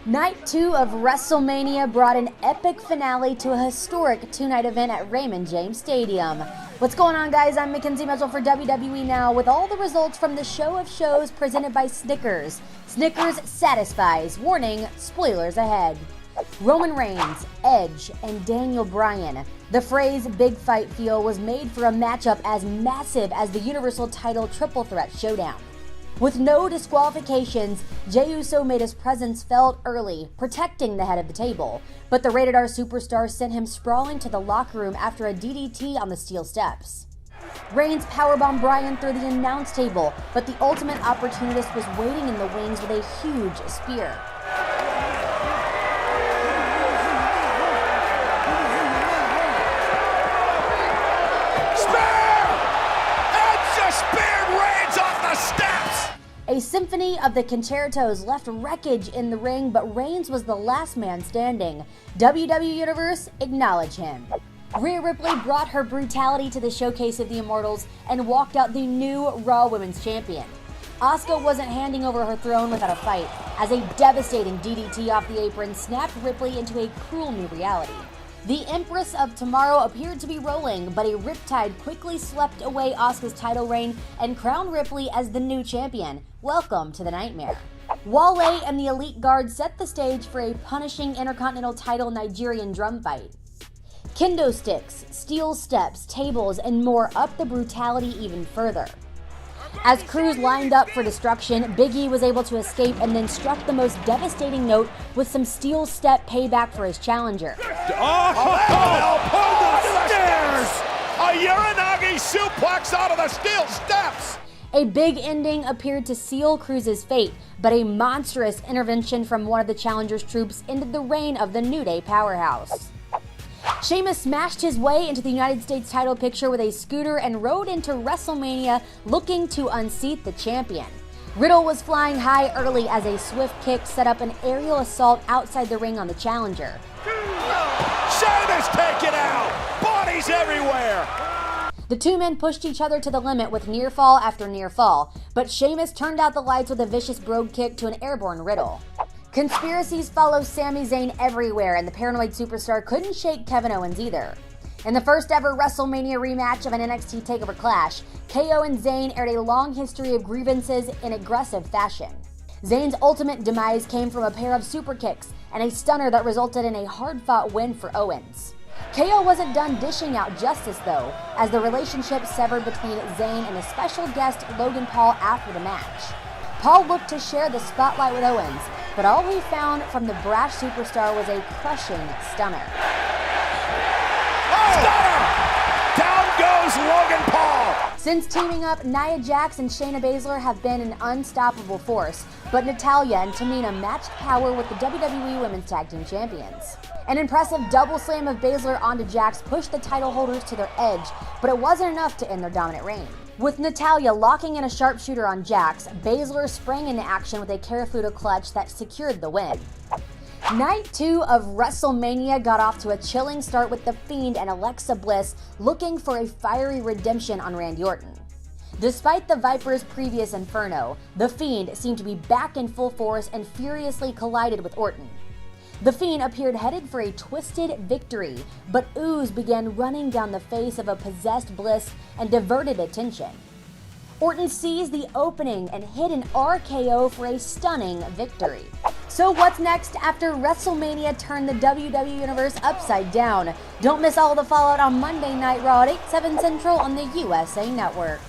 Night 2 of WrestleMania brought an epic finale to a historic two-night event at Raymond James Stadium. What's going on, guys? I'm Mackenzie Mitchell for WWE Now with all the results from the show of shows presented by Snickers. Snickers satisfies. Warning, spoilers ahead. Roman Reigns, Edge, and Daniel Bryan. The phrase Big Fight Feel was made for a matchup as massive as the Universal Title Triple Threat Showdown. With no disqualifications, Jey Uso made his presence felt early, protecting the head of the table, but the Rated R superstar sent him sprawling to the locker room after a DDT on the steel steps. Reigns powerbombed Bryan through the announce table, but the Ultimate Opportunist was waiting in the wings with a huge spear. A symphony of the concertos left wreckage in the ring, but Reigns was the last man standing. WWE Universe, acknowledge him. Rhea Ripley brought her brutality to the showcase of the Immortals and walked out the new Raw Women's Champion. Asuka wasn't handing over her throne without a fight, as a devastating DDT off the apron snapped Ripley into a cruel new reality. The Empress of Tomorrow appeared to be rolling, but a riptide quickly swept away Asuka's title reign and crowned Ripley as the new champion. Welcome to the nightmare. Wale and the Elite Guard set the stage for a punishing Intercontinental title Nigerian drum fight. Kendo sticks, steel steps, tables, and more upped the brutality even further. As crews lined up for destruction, Big E was able to escape and then struck the most devastating note with some steel step payback for his challenger. Stairs! A Uranagi suplex out of the steel steps! A big ending appeared to seal Cruz's fate, but a monstrous intervention from one of the challenger's troops ended the reign of the New Day powerhouse. Sheamus smashed his way into the United States title picture with a scooter and rode into WrestleMania looking to unseat the champion. Riddle was flying high early as a swift kick set up an aerial assault outside the ring on the challenger. Sheamus taken out! Bodies everywhere! The two men pushed each other to the limit with near fall after near fall, but Sheamus turned out the lights with a vicious brogue kick to an airborne Riddle. Conspiracies follow Sami Zayn everywhere, and the paranoid superstar couldn't shake Kevin Owens either. In the first ever WrestleMania rematch of an NXT TakeOver Clash, KO and Zayn aired a long history of grievances in aggressive fashion. Zayn's ultimate demise came from a pair of super kicks and a stunner that resulted in a hard-fought win for Owens. KO wasn't done dishing out justice though, as the relationship severed between Zayn and a special guest Logan Paul after the match. Paul looked to share the spotlight with Owens, but all he found from the brash superstar was a crushing stunner. Stunner! Down goes Logan Paul! Since teaming up, Nia Jax and Shayna Baszler have been an unstoppable force, but Natalya and Tamina matched power with the WWE Women's Tag Team Champions. An impressive double slam of Baszler onto Jax pushed the title holders to their edge, but it wasn't enough to end their dominant reign. With Natalya locking in a sharpshooter on Jax, Baszler sprang into action with a Karafuda clutch that secured the win. Night 2 of WrestleMania got off to a chilling start with The Fiend and Alexa Bliss looking for a fiery redemption on Randy Orton. Despite the Viper's previous inferno, The Fiend seemed to be back in full force and furiously collided with Orton. The Fiend appeared headed for a twisted victory, but ooze began running down the face of a possessed Bliss and diverted attention. Orton seized the opening and hit an RKO for a stunning victory. So what's next after WrestleMania turned the WWE Universe upside down? Don't miss all the fallout on Monday Night Raw at 8/7 Central on the USA Network.